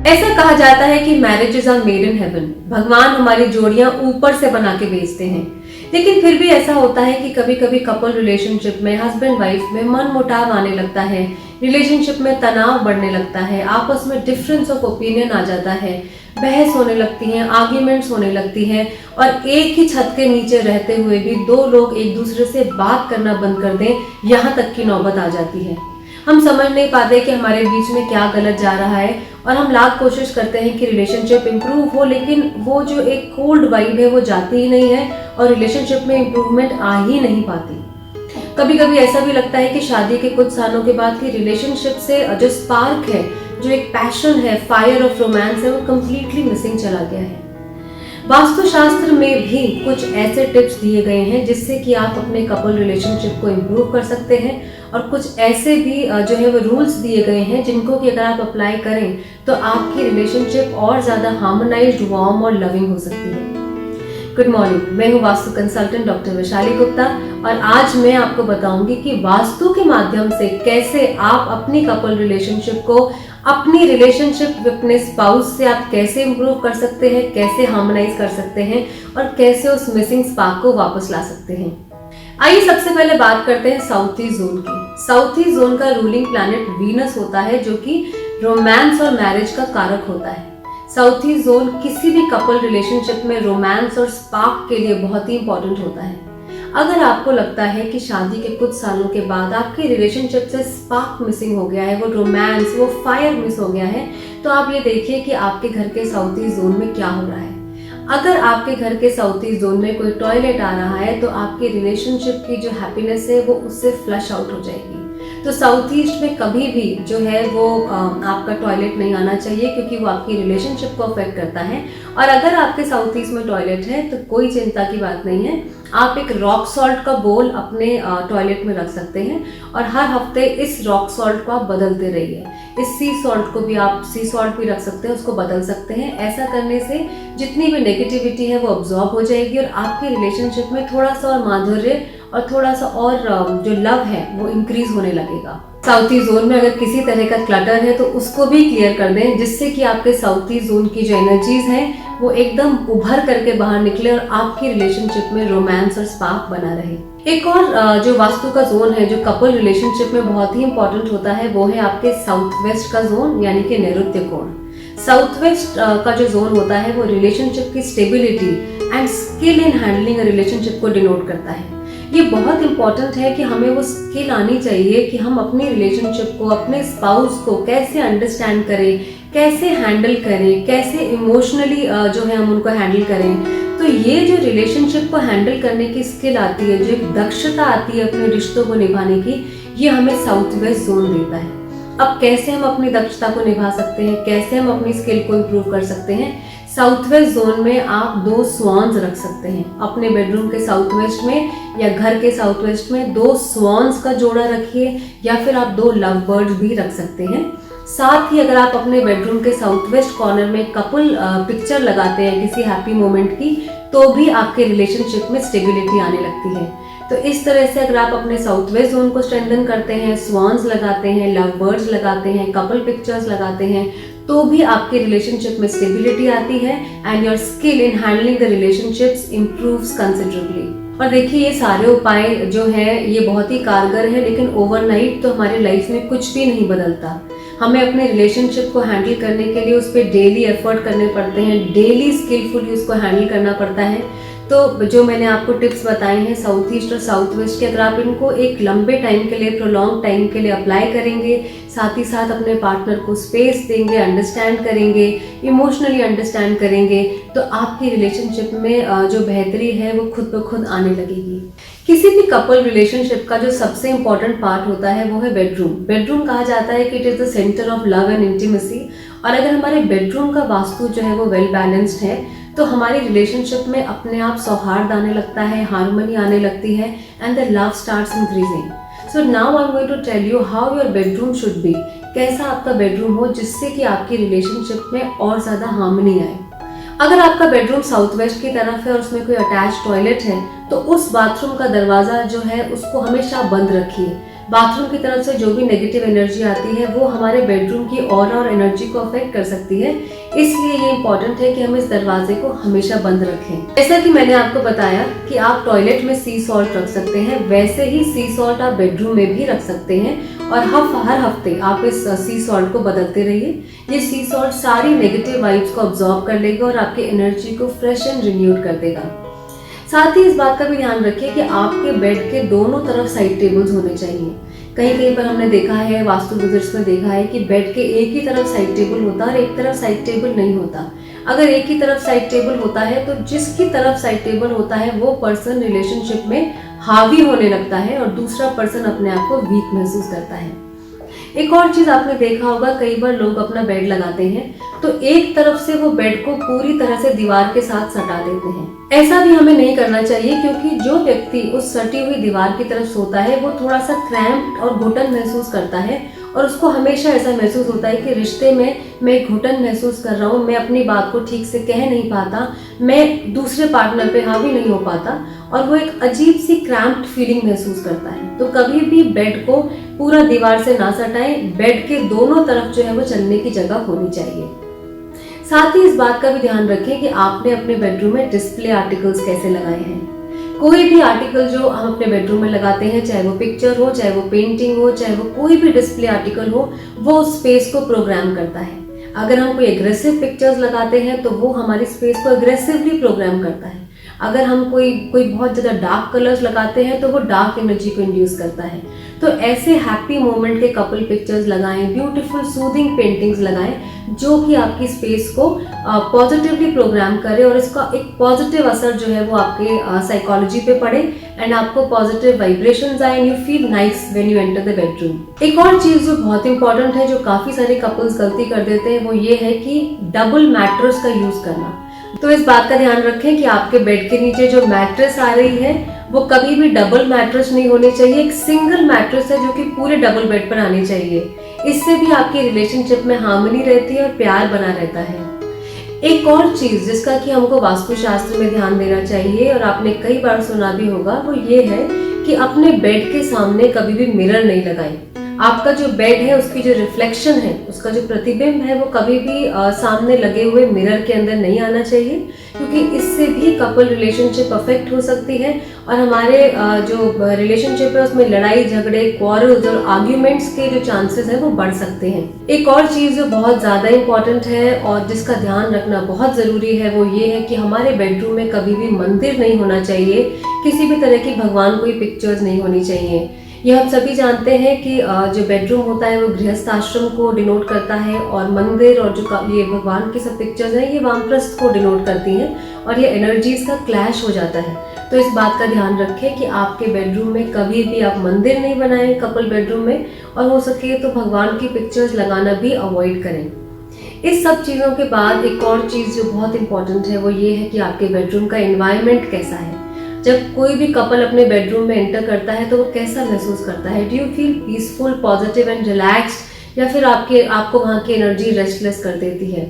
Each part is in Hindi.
ऐसा कहा जाता है कि marriages are made in heaven. भगवान हमारी जोड़ियां ऊपर से बना के भेजते हैं, लेकिन फिर भी ऐसा होता है कि कभी कभी कपल रिलेशनशिप में, हस्बैंड वाइफ में मनमुटाव आने लगता है, रिलेशनशिप में तनाव बढ़ने लगता है, आपस में डिफरेंस ऑफ ओपिनियन आ जाता है, बहस होने लगती हैं, आर्ग्यूमेंट्स होने लगती हैं, और एक ही छत के नीचे रहते हुए भी दो लोग एक दूसरे से बात करना बंद कर दें, यहाँ तक की नौबत आ जाती है। हम समझ नहीं पाते कि हमारे बीच में क्या गलत जा रहा है, और हम लाख कोशिश करते हैं कि रिलेशनशिप इंप्रूव हो, लेकिन वो जो एक कोल्ड वाइब है वो जाती ही नहीं है और रिलेशनशिप में इंप्रूवमेंट आ ही नहीं पाती। कभी कभी ऐसा भी लगता है कि शादी के कुछ सालों के बाद की रिलेशनशिप से जो स्पार्क है, जो एक पैशन है, फायर ऑफ रोमांस है, वो कंप्लीटली मिसिंग चला गया है। वास्तुशास्त्र में भी कुछ ऐसे टिप्स दिए गए हैं जिससे कि आप अपने कपल रिलेशनशिप को इम्प्रूव कर सकते हैं, और कुछ ऐसे भी जो है वो रूल्स दिए गए हैं जिनको कि अगर आप अप्लाई करें तो आपकी रिलेशनशिप और ज्यादा हार्मोनाइज्ड, वार्म और लविंग हो सकती है। गुड मॉर्निंग, मैं हूँ वास्तु कंसल्टेंट डॉक्टर वैशाली गुप्ता, और आज मैं आपको बताऊंगी कि वास्तु के माध्यम से कैसे आप अपनी कपल रिलेशनशिप को, अपनी रिलेशनशिप अपने स्पाउस से आप कैसे इंप्रूव कर सकते हैं, कैसे हार्मोनाइज कर सकते हैं, और कैसे उस मिसिंग स्पार्क को वापस ला सकते हैं। आइए सबसे पहले बात करते हैं साउथ ईस्ट जोन की। साउथ ईस्ट जोन का रूलिंग प्लैनेट वीनस होता है, जो कि रोमांस और मैरिज का कारक होता है। साउथ ईस्ट जोन किसी भी कपल रिलेशनशिप में रोमांस और स्पार्क के लिए बहुत ही इंपॉर्टेंट होता है। अगर आपको लगता है कि शादी के कुछ सालों के बाद आपकी रिलेशनशिप से स्पार्क मिसिंग हो गया है, वो रोमांस, वो फायर मिस हो गया है, तो आप ये देखिए कि आपके घर के साउथ ईस्ट जोन में क्या हो रहा है। अगर आपके घर के साउथ ईस्ट जोन में कोई टॉयलेट आ रहा है तो आपकी रिलेशनशिप की जो हैप्पीनेस है वो उससे फ्लश आउट हो जाएगी। तो साउथ ईस्ट में कभी भी जो है वो आपका टॉयलेट नहीं आना चाहिए, क्योंकि वो आपकी रिलेशनशिप को अफेक्ट करता है। और अगर आपके साउथ ईस्ट में टॉयलेट है तो कोई चिंता की बात नहीं है, आप एक रॉक सॉल्ट का बोल अपने टॉयलेट में रख सकते हैं, और हर हफ्ते इस रॉक सॉल्ट को आप बदलते रहिए। इस सी सॉल्ट को भी आप सी सॉल्ट भी रख सकते हैं, उसको बदल सकते हैं। ऐसा करने से जितनी भी नेगेटिविटी है वो ऑब्जॉर्ब हो जाएगी, और आपके रिलेशनशिप में थोड़ा सा और माधुर्य और थोड़ा सा और जो लव है वो इंक्रीज होने लगेगा। साउथ ईस्ट जोन में अगर किसी तरह का क्लटर है तो उसको भी क्लियर कर दें, जिससे कि आपके साउथ ईस्ट जोन की जो एनर्जीज हैं वो एकदम उभर करके बाहर निकले और आपकी रिलेशनशिप में रोमांस और स्पार्क बना रहे। एक और जो वास्तु का जोन है जो कपल रिलेशनशिप में बहुत ही इंपॉर्टेंट होता है, वो है आपके साउथ वेस्ट का जोन, यानी कि नैऋत्य कोण। साउथ वेस्ट का जो जोन होता है वो रिलेशनशिप की stability and skill in handling relationship को डिनोट करता है। ये बहुत इंपॉर्टेंट है कि हमें वो स्किल आनी चाहिए कि हम अपनी रिलेशनशिप को, अपने स्पाउस को कैसे अंडरस्टैंड करें, कैसे हैंडल करें, कैसे इमोशनली जो है हम उनको हैंडल करें। तो ये जो रिलेशनशिप को हैंडल करने की स्किल आती है, जो एक दक्षता आती है अपने रिश्तों को निभाने की, ये हमें साउथ वेस्ट जोन देता है। अब कैसे हम अपनी दक्षता को निभा सकते हैं, कैसे हम अपनी स्किल को इम्प्रूव कर सकते हैं? साउथ वेस्ट जोन में आप 2 स्वॉन्स रख सकते हैं अपने बेडरूम के साउथ वेस्ट में, या घर के साउथ वेस्ट में 2 स्वॉन्स का जोड़ा रखिए, या फिर आप 2 लव बर्ड्स भी रख सकते हैं। साथ ही अगर आप अपने बेडरूम के साउथ वेस्ट कॉर्नर में कपल पिक्चर लगाते हैं किसी हैप्पी मोमेंट की, तो भी आपके रिलेशनशिप में स्टेबिलिटी आने लगती है। तो इस तरह से अगर आप अपने साउथ वेस्ट जोन को स्ट्रेंथन करते हैं, स्वॉन्स लगाते हैं, लव बर्ड्स लगाते हैं, कपल पिक्चर्स लगाते हैं, तो भी आपके रिलेशनशिप में स्टेबिलिटी आती है, and your skill in handling the relationships improves considerably. और देखिए ये सारे उपाय जो है ये बहुत ही कारगर है, लेकिन ओवरनाइट तो हमारी लाइफ में कुछ भी नहीं बदलता। हमें अपने रिलेशनशिप को हैंडल करने के लिए उस पर डेली एफर्ट करने पड़ते हैं, डेली स्किलफुली उसको हैंडल करना पड़ता है। तो जो मैंने आपको टिप्स बताए हैं साउथ ईस्ट और साउथ वेस्ट के, अगर आप इनको एक लंबे टाइम के लिए, प्रोलॉन्ग टाइम के लिए अप्लाई करेंगे, साथ ही साथ अपने पार्टनर को स्पेस देंगे, अंडरस्टैंड करेंगे, इमोशनली अंडरस्टैंड करेंगे, तो आपकी रिलेशनशिप में जो बेहतरी है वो खुद ब खुद आने लगेगी। किसी भी कपल रिलेशनशिप का जो सबसे इंपॉर्टेंट पार्ट होता है वो है बेडरूम। बेडरूम कहा जाता है कि it is the centre of love and intimacy, और अगर हमारे बेडरूम का वास्तु जो है वो वेल बैलेंस्ड है तो हमारी रिलेशनशिप में अपने आप सौहार्द आने लगता है, हार्मनी आने लगती है, and the love starts increasing. So now I am going to tell you how your bedroom should be, कैसा आपका बेडरूम हो जिससे कि आपकी रिलेशनशिप में और ज़्यादा हार्मनी आए। अगर आपका बेडरूम साउथ वेस्ट की तरफ है और उसमें कोई अटैच टॉयलेट है तो उस बाथरूम का दरवाज़ा जो है उसको हमेशा बंद रखिए। बाथरूम की तरफ से जो भी नेगेटिव एनर्जी आती है वो हमारे बेडरूम की ऑरा और एनर्जी को अफेक्ट कर सकती है। इसलिए ये इम्पोर्टेंट है कि हम इस दरवाजे को हमेशा बंद रखें। जैसा कि मैंने आपको बताया कि आप टॉयलेट में सी सॉल्ट रख सकते हैं, वैसे ही सी सॉल्ट आप बेडरूम में भी रख सकते हैं और हर हफ्ते आप इस सी सॉल्ट को बदलते रहिए। ये सी सॉल्ट सारी नेगेटिव वाइब्स को अब्सॉर्ब कर लेगा और आपकी एनर्जी को फ्रेश एंड रिन्यूड कर देगा। साथ ही इस बात का भी ध्यान रखिए कि आपके बेड के दोनों तरफ साइड टेबल्स होने चाहिए। कहीं कहीं पर हमने देखा है, वास्तु विजिट्स में देखा है कि बेड के एक ही तरफ साइड टेबल होता है और एक तरफ साइड टेबल नहीं होता। अगर एक ही तरफ साइड टेबल होता है तो जिसकी तरफ साइड टेबल होता है वो पर्सन रिलेशनशिप में हावी होने लगता है और दूसरा पर्सन अपने आप को वीक महसूस करता है। एक और चीज आपने देखा होगा, कई बार लोग अपना बेड लगाते हैं तो एक तरफ से वो बेड को पूरी तरह से दीवार के साथ सटा देते हैं। ऐसा भी हमें नहीं करना चाहिए, क्योंकि जो व्यक्ति उस सटी हुई दीवार की तरफ सोता है वो थोड़ा सा क्रैम्प्ड और घुटन महसूस करता है और उसको हमेशा ऐसा महसूस होता है कि रिश्ते में मैं घुटन महसूस कर रहा हूँ, मैं अपनी बात को ठीक से कह नहीं पाता, मैं दूसरे पार्टनर पे हावी नहीं हो पाता और वो एक अजीब सी क्रैम्प्ड फीलिंग महसूस करता है। तो कभी भी बेड को पूरा दीवार से ना सटाएं, बेड के दोनों तरफ जो है वो चलने की जगह होनी चाहिए। साथ ही इस बात का भी ध्यान रखें कि आपने अपने बेडरूम में डिस्प्ले आर्टिकल्स कैसे लगाए हैं। कोई भी आर्टिकल जो हम अपने बेडरूम में लगाते हैं, चाहे वो पिक्चर हो, चाहे वो पेंटिंग हो, चाहे वो कोई भी डिस्प्ले आर्टिकल हो, वो उस स्पेस को प्रोग्राम करता है। अगर हम कोई एग्रेसिव पिक्चर्स लगाते हैं तो वो हमारी स्पेस को एग्रेसिवली प्रोग्राम करता है। अगर हम कोई बहुत ज़्यादा डार्क कलर्स लगाते हैं तो वो डार्क एनर्जी को इंड्यूस करता है। तो ऐसे हैप्पी मोमेंट के कपल पिक्चर्स लगाएं, ब्यूटीफुल सूदिंग पेंटिंग्स लगाएं जो कि आपकी स्पेस को पॉजिटिवली प्रोग्राम करे और इसका एक पॉजिटिव असर जो है वो आपके साइकोलॉजी पे पड़े एंड आपको पॉजिटिव वाइब्रेशंस आए, you feel nice when you enter the bedroom. एक और चीज़ जो बहुत इंपॉर्टेंट है, जो काफ़ी सारे कपल्स गलती कर देते हैं, वो ये है कि डबल मैट्रेस का यूज़ करना। तो इस बात का ध्यान रखें कि आपके बेड के नीचे जो मैट्रेस आ रही है वो कभी भी डबल मैट्रेस नहीं होनी चाहिए, एक सिंगल मैट्रेस है जो कि पूरे डबल बेड पर आनी चाहिए। इससे भी आपकी रिलेशनशिप में हार्मनी रहती है और प्यार बना रहता है। एक और चीज जिसका कि हमको वास्तुशास्त्र में ध्यान देना चाहिए और आपने कई बार सुना भी होगा, वो ये है कि अपने बेड के सामने कभी भी मिरर नहीं लगाएं। आपका जो बेड है उसकी जो रिफ्लेक्शन है, उसका जो प्रतिबिंब है, वो कभी भी सामने लगे हुए मिरर के अंदर नहीं आना चाहिए, क्योंकि इससे भी कपल रिलेशनशिप अफेक्ट हो सकती है और हमारे जो रिलेशनशिप है उसमें लड़ाई झगड़े, क्वारल्स और आर्ग्यूमेंट्स के जो चांसेस है वो बढ़ सकते हैं। एक और चीज जो बहुत ज्यादा इंपॉर्टेंट है और जिसका ध्यान रखना बहुत जरूरी है वो ये है कि हमारे बेडरूम में कभी भी मंदिर नहीं होना चाहिए, किसी भी तरह की भगवान कोई पिक्चर्स नहीं होनी चाहिए। ये हम सभी जानते हैं कि जो बेडरूम होता है वो गृहस्थ आश्रम को डिनोट करता है और मंदिर और जो ये भगवान की सब पिक्चर्स हैं ये वानप्रस्थ को डिनोट करती हैं और ये एनर्जीज का क्लैश हो जाता है। तो इस बात का ध्यान रखें कि आपके बेडरूम में कभी भी आप मंदिर नहीं बनाएं कपल बेडरूम में, और हो सके तो भगवान की पिक्चर्स लगाना भी अवॉइड करें। इस सब चीज़ों के बाद एक और चीज़ जो बहुत इंपॉर्टेंट है वो ये है कि आपके बेडरूम का एनवायरनमेंट कैसा है। जब कोई भी कपल अपने बेडरूम में एंटर करता है तो वो कैसा महसूस करता है? Do you feel peaceful, positive and relaxed, या फिर आपको वहाँ की एनर्जी रेस्टलेस कर देती है?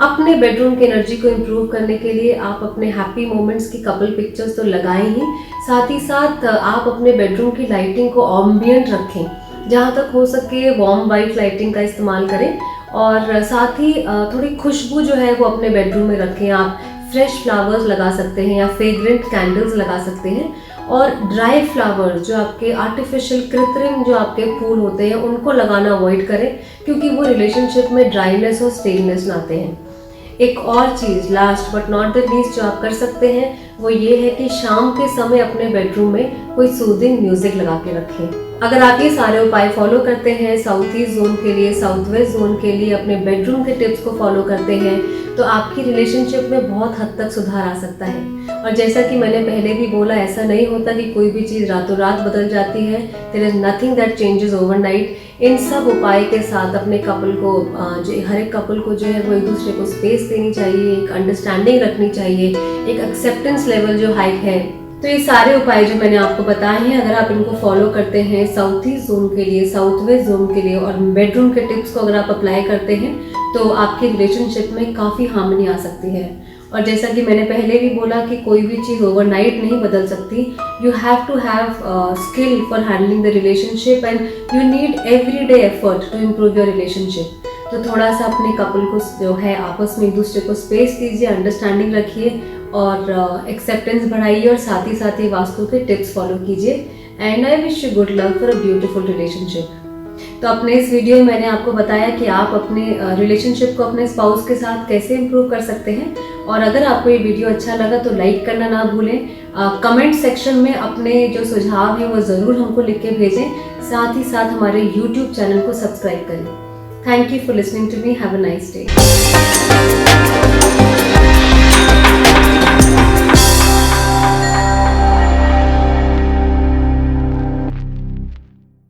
अपने बेडरूम की एनर्जी को इम्प्रूव करने के लिए आप अपने हैप्पी मोमेंट्स की कपल पिक्चर्स तो लगाएं ही, साथ ही साथ आप अपने बेडरूम की लाइटिंग को ऑम्बियंट रखें। जहाँ तक हो सके वार्म वाइट लाइटिंग का इस्तेमाल करें और साथ ही थोड़ी खुशबू जो है वो अपने बेडरूम में रखें। आप फ्रेश फ्लावर्स लगा सकते हैं या फ्रेग्रेंट कैंडल्स लगा सकते हैं और ड्राई फ्लावर जो आपके आर्टिफिशियल कृत्रिम जो आपके फूल होते हैं उनको लगाना अवॉइड करें, क्योंकि वो रिलेशनशिप में ड्राइनेस और स्टेलनेस लाते हैं। एक और चीज़ last but not the least जो आप कर सकते हैं वो ये है कि शाम के समय अपने बेडरूम में कोई सूदिंग म्यूजिक लगा के रखें। अगर आप ये सारे उपाय फॉलो करते हैं, साउथ ईस्ट जोन के लिए, साउथ वेस्ट जोन के लिए, अपने बेडरूम के टिप्स को फॉलो करते हैं, तो आपकी रिलेशनशिप में बहुत हद तक सुधार आ सकता है। और जैसा कि मैंने पहले भी बोला, ऐसा नहीं होता कि कोई भी चीज़ रातों रात बदल जाती है। There is nothing that changes overnight. इन सब उपाय के साथ अपने कपल को हर एक कपल को जो है वो एक दूसरे को स्पेस देनी चाहिए, एक अंडरस्टैंडिंग रखनी चाहिए, एक एक्सेप्टेंस लेवल जो हाई है। तो ये सारे उपाय जो मैंने आपको बताए हैं, अगर आप इनको फॉलो करते हैं साउथ ईस्ट जोन के लिए, साउथ वेस्ट जोन के लिए और बेडरूम के टिप्स को अगर आप अप्लाई करते हैं तो आपकी रिलेशनशिप में काफ़ी हार्मनी आ सकती है। और जैसा कि मैंने पहले भी बोला कि कोई भी चीज़ ओवरनाइट नहीं बदल सकती। You have to have skill for handling the relationship and you need every day effort to improve your relationship. तो थोड़ा सा अपने कपल को जो है आपस में एक दूसरे को स्पेस दीजिए, अंडरस्टैंडिंग रखिए और एक्सेप्टेंस बढ़ाइए और साथ ही वास्तु के टिप्स फॉलो कीजिए। And I wish you good luck for a beautiful relationship. तो अपने इस वीडियो में मैंने आपको बताया कि आप अपने रिलेशनशिप को अपने स्पाउस के साथ कैसे इम्प्रूव कर सकते हैं। और अगर आपको ये वीडियो अच्छा लगा तो लाइक करना ना भूलें। कमेंट सेक्शन में अपने जो सुझाव हैं वो ज़रूर हमको लिख के भेजें। साथ ही साथ हमारे यूट्यूब चैनल को सब्सक्राइब करें। Thank you for listening to me. Have a nice day.